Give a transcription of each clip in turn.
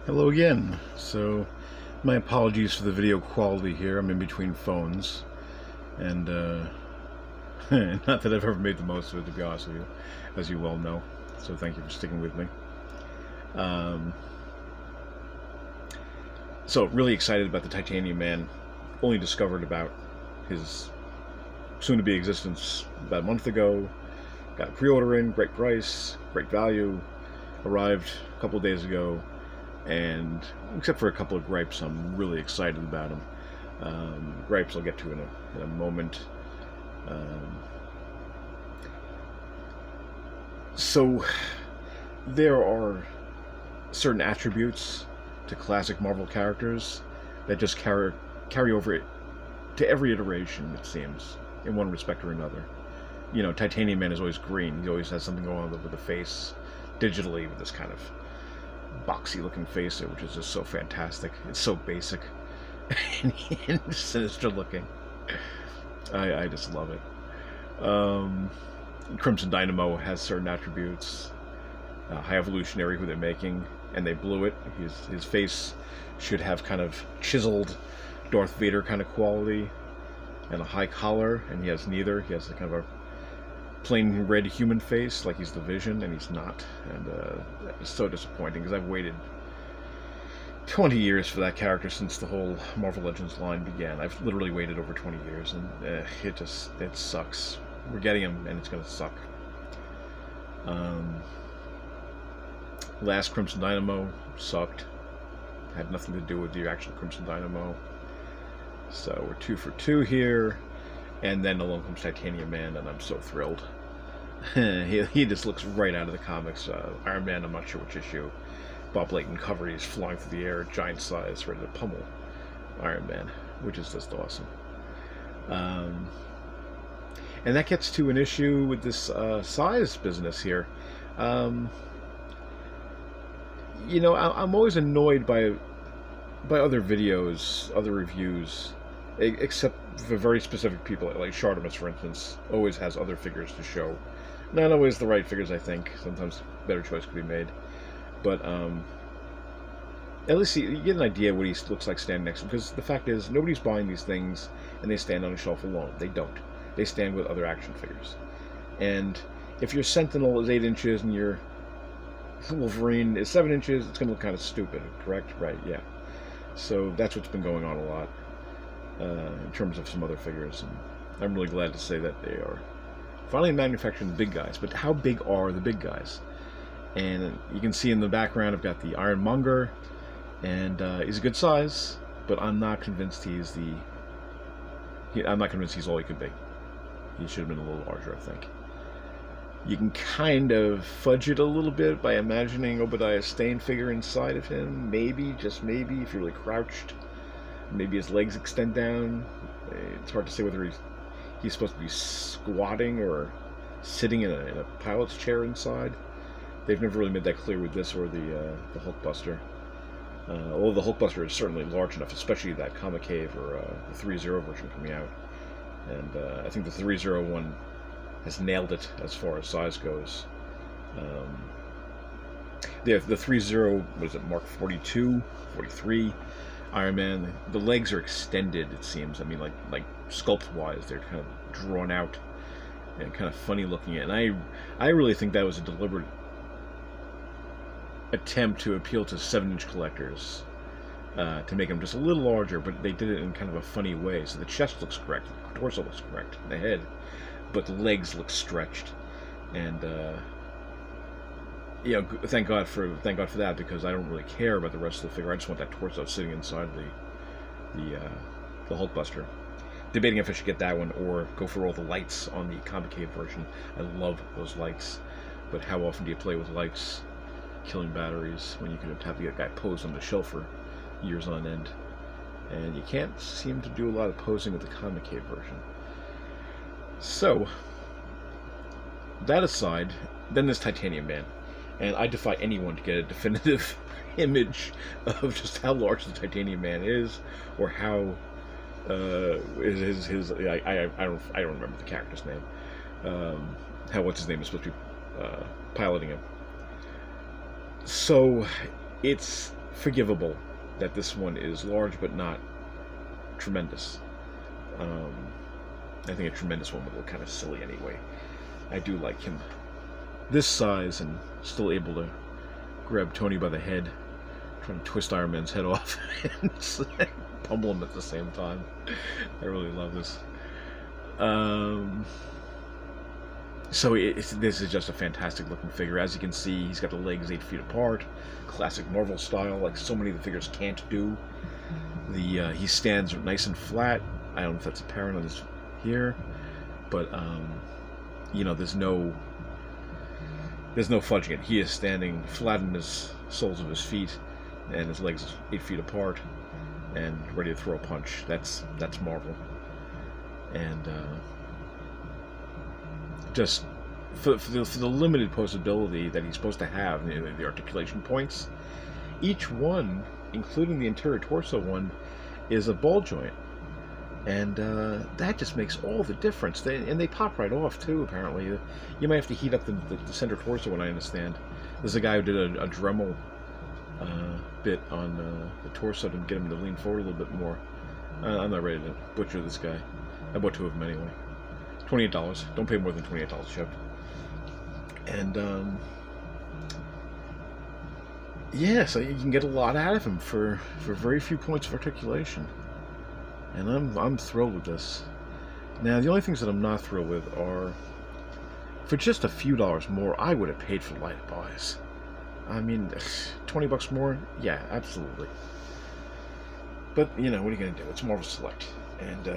Hello again. So, my apologies for the video quality here. I'm in between phones, and not that I've ever made the most of it, to be honest with you, as you well know. So, thank you for sticking with me. Um, so, really excited about the Titanium Man. Only discovered about his soon-to-be existence about a month ago. Got a pre-order in, great price, great value. Arrived a couple of days ago. And except for a couple of gripes, I'm really excited about them. Gripes I'll get to in a moment. Um, so there are certain attributes to classic Marvel characters that just carry over it to every iteration, it seems, in one respect or another. You know, Titanium Man is always green. He always has something going on with the face, digitally, with this kind of boxy looking face, which is just so fantastic. It's so basic and sinister looking. I just love it. Crimson Dynamo has certain attributes. High Evolutionary, who they're making, and they blew it. His face should have kind of chiseled Darth Vader kind of quality and a high collar, and he has neither. He has a kind of a plain red human face, like he's the Vision, and he's not. And it's so disappointing because I've waited 20 years for that character since the whole Marvel Legends line began. I've literally waited over 20 years, and it sucks. We're getting him, and it's gonna suck. Last Crimson Dynamo sucked. Had nothing to do with the actual Crimson Dynamo. So we're 2 for 2 here. And then along comes Titanium Man, and I'm so thrilled. he just looks right out of the comics. Iron Man, I'm not sure which issue. Bob Layton cover, he's flying through the air, giant size, ready to pummel Iron Man, which is just awesome. And that gets to an issue with this size business here. You know, I'm always annoyed by other videos, other reviews, except for very specific people, like Shartimus, for instance, always has other figures to show. Not always the right figures, I think. Sometimes better choice could be made. But at least you get an idea what he looks like standing next to him, because the fact is, nobody's buying these things and they stand on a shelf alone. They don't. They stand with other action figures. And if your Sentinel is 8 inches and your Wolverine is 7 inches, it's going to look kind of stupid, correct? Right, yeah. So that's what's been going on a lot. In terms of some other figures, and I'm really glad to say that they are finally manufacturing the big guys. But how big are the big guys? And you can see in the background I've got the Ironmonger, and he's a good size, but I'm not convinced I'm not convinced he's all he could be. He should have been a little larger, I think. You can kind of fudge it a little bit by imagining Obadiah Stane figure inside of him. Maybe, just maybe, if you're really crouched. Maybe his legs extend down. It's hard to say whether he's supposed to be squatting or sitting in a pilot's chair inside. They've never really made that clear with this or the Hulkbuster. Although the Hulkbuster is certainly large enough, especially that Comic Cave or the 3-0 version coming out. And I think the 3-0 one has nailed it as far as size goes. The 3-0, what is it, Mark 42, 43? Iron Man, the legs are extended, it seems. I mean, like sculpt-wise, they're kind of drawn out and kind of funny looking. And I really think that was a deliberate attempt to appeal to 7-inch collectors, to make them just a little larger, but they did it in kind of a funny way. So the chest looks correct, the torso looks correct, the head, but the legs look stretched. And you know, thank God for that, because I don't really care about the rest of the figure. I just want that torso sitting inside the Hulkbuster. Debating if I should get that one or go for all the lights on the Comic Cave version. I love those lights, but how often do you play with lights, killing batteries, when you could have the guy pose on the shelf for years on end? And you can't seem to do a lot of posing with the Comic Cave version. So, that aside, then there's Titanium Man. And I defy anyone to get a definitive image of just how large the Titanium Man is, or how his I don't remember the character's name. How what's his name is supposed to be piloting him. So it's forgivable that this one is large but not tremendous. I think a tremendous one would look kind of silly anyway. I do like him this size and still able to grab Tony by the head, trying to twist Iron Man's head off and pummel him at the same time. I really love this. So this is just a fantastic looking figure. As you can see, he's got the legs 8 feet apart, classic Marvel style, like so many of the figures can't do. He stands nice and flat. I don't know if that's apparent on this here, but you know, there's no fudging it. He is standing flat in his soles of his feet, and his legs 8 feet apart, and ready to throw a punch. That's Marvel. And just for the limited posability that he's supposed to have, the articulation points, each one, including the interior torso one, is a ball joint. And that just makes all the difference. They pop right off too, apparently. You might have to heat up the center torso one, I understand. There's a guy who did a Dremel bit on the torso to get him to lean forward a little bit more. I'm not ready to butcher this guy. I bought 2 of them anyway. $28. Don't pay more than $28 shipped. And yeah, so you can get a lot out of him for very few points of articulation. And I'm thrilled with this. Now, the only things that I'm not thrilled with are, for just a few dollars more, I would have paid for light buys. I mean, $20 more? Yeah, absolutely. But, you know, what are you going to do? It's Marvel Select. And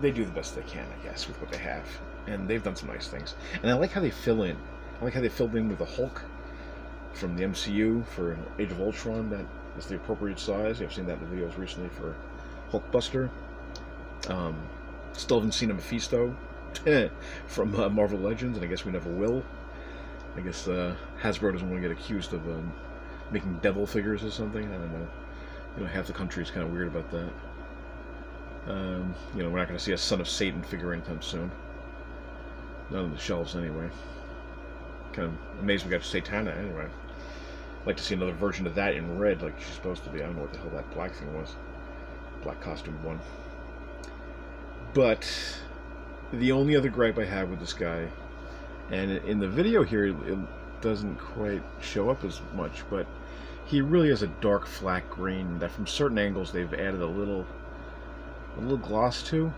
they do the best they can, I guess, with what they have. And they've done some nice things. And I like how they fill in. I like how they filled in with the Hulk from the MCU for Age of Ultron. That is the appropriate size. I've seen that in the videos recently for Hulkbuster. Still haven't seen a Mephisto from Marvel Legends, and I guess we never will. I guess Hasbro doesn't want to get accused of making devil figures or something. I don't know. You know, half the country is kind of weird about that. You know, we're not going to see a Son of Satan figure anytime soon. Not on the shelves, anyway. Kind of amazed we got Satana, anyway. I'd like to see another version of that in red, like she's supposed to be. I don't know what the hell that black thing was. Black costume one. But the only other gripe I have with this guy, and in the video here it doesn't quite show up as much, but he really has a dark flat green that from certain angles they've added a little gloss to,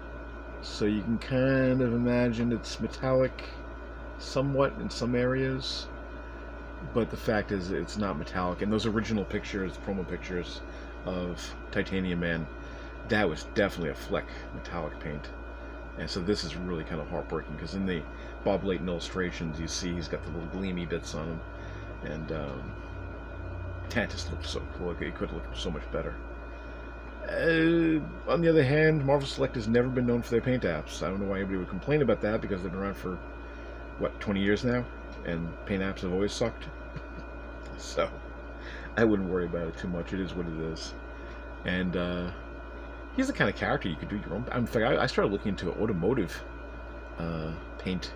so you can kind of imagine it's metallic somewhat in some areas, but the fact is it's not metallic. And those original pictures, promo pictures of Titanium Man, that was definitely a Fleck metallic paint. And so this is really kind of heartbreaking, because in the Bob Layton illustrations you see he's got the little gleamy bits on him, and that just looked so cool. It could look so much better. On the other hand, Marvel Select has never been known for their paint apps. I don't know why anybody would complain about that, because they've been around for, what, 20 years now? And paint apps have always sucked. So, I wouldn't worry about it too much. It is what it is. And, he's the kind of character you could do your own. In fact, I started looking into automotive paint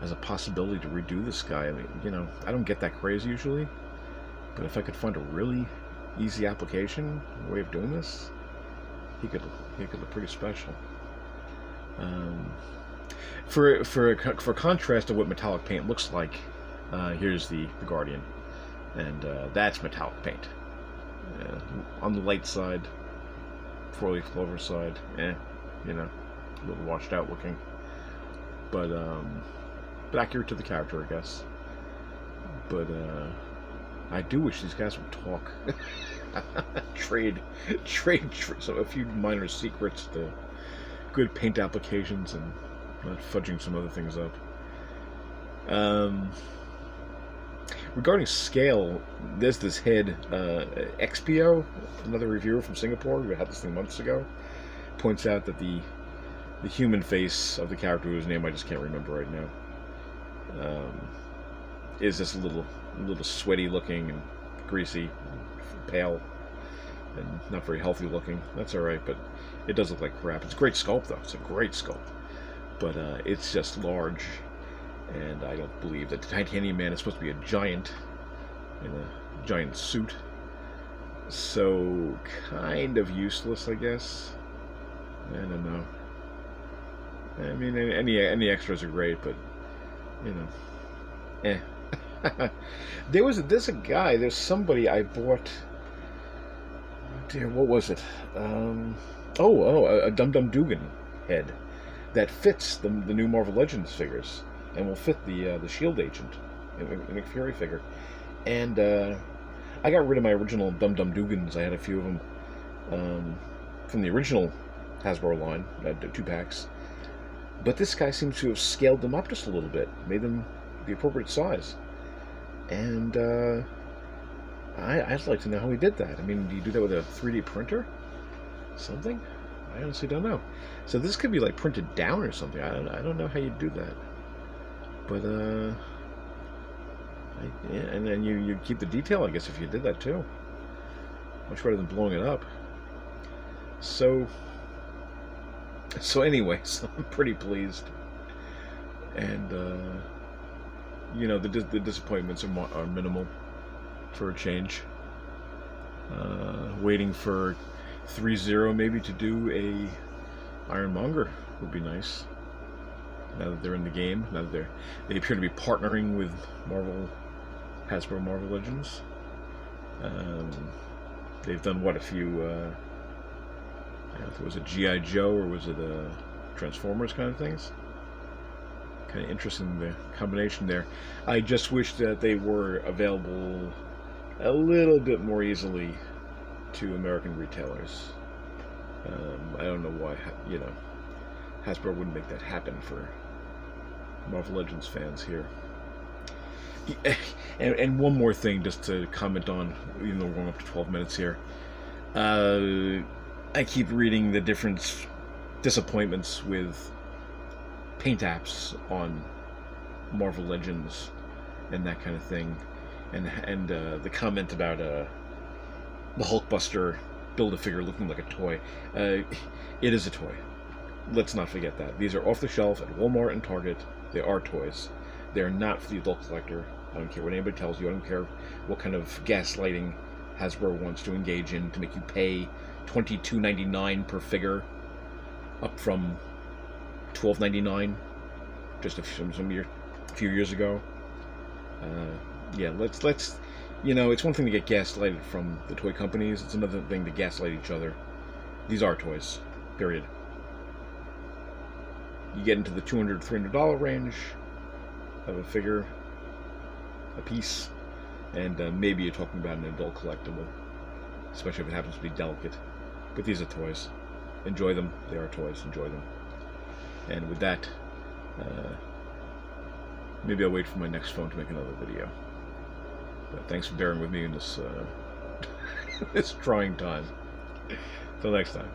as a possibility to redo this guy. I mean, you know, I don't get that crazy usually, but if I could find a really easy application, way of doing this, he could look pretty special. For contrast to what metallic paint looks like, here's the Guardian, and that's metallic paint. On the light side, 4-leaf clover side, you know, a little washed out looking, but accurate to the character, I guess. But I do wish these guys would talk. trade so a few minor secrets to good paint applications and not fudging some other things up. Regarding scale, there's this head, XPO, another reviewer from Singapore who had this thing months ago, points out that the human face of the character whose name I just can't remember right now, is just a little sweaty looking and greasy, pale, and not very healthy looking. That's alright, but it does look like crap. It's a great sculpt though. It's a great sculpt. But it's just large, and I don't believe that the Titanium Man is supposed to be a giant in a giant suit. So, kind of useless, I guess. I don't know. I mean, any extras are great, but you know, eh. There's a guy. There's somebody I bought. Oh dear, what was it? A Dum Dum Dugan head that fits the new Marvel Legends figures and will fit the Shield Agent, Nick Fury figure. And I got rid of my original Dum Dum Dugans. I had a few of them from the original Hasbro line, 2 packs. But this guy seems to have scaled them up just a little bit, made them the appropriate size. And I'd like to know how he did that. I mean, do you do that with a 3D printer? Something? I honestly don't know. So this could be like printed down or something. I don't know how you do that. But yeah, and then you keep the detail, I guess, if you did that too. Much better than blowing it up. So anyway, so I'm pretty pleased. And you know, the disappointments are minimal for a change. Waiting for 3-0 maybe to do a Ironmonger would be nice. Now that they're in the game, now that they appear to be partnering with Hasbro Marvel Legends. They've done what, a few, I don't know if it was a G.I. Joe or was it a Transformers kind of things. Kind of interesting, the combination there. I just wish that they were available a little bit more easily to American retailers. I don't know why, you know, Hasbro wouldn't make that happen for Marvel Legends fans here. And one more thing, just to comment on, even though we're going up to 12 minutes here. I keep reading the different disappointments with paint apps on Marvel Legends and that kind of thing, and the comment about the Hulkbuster Build-A-Figure looking like a toy. It is a toy. Let's not forget that. These are off the shelf at Walmart and Target. They are toys. They are not for the adult collector. I don't care what anybody tells you. I don't care what kind of gaslighting Hasbro wants to engage in to make you pay $22.99 per figure, up from $12.99 just a few years ago. Yeah, let's you know, it's one thing to get gaslighted from the toy companies. It's another thing to gaslight each other. These are toys. Period. You get into the $200, $300 range of a figure, a piece, and maybe you're talking about an adult collectible, especially if it happens to be delicate. But these are toys. Enjoy them. They are toys. Enjoy them. And with that, maybe I'll wait for my next phone to make another video. But thanks for bearing with me in this this trying time. Till next time.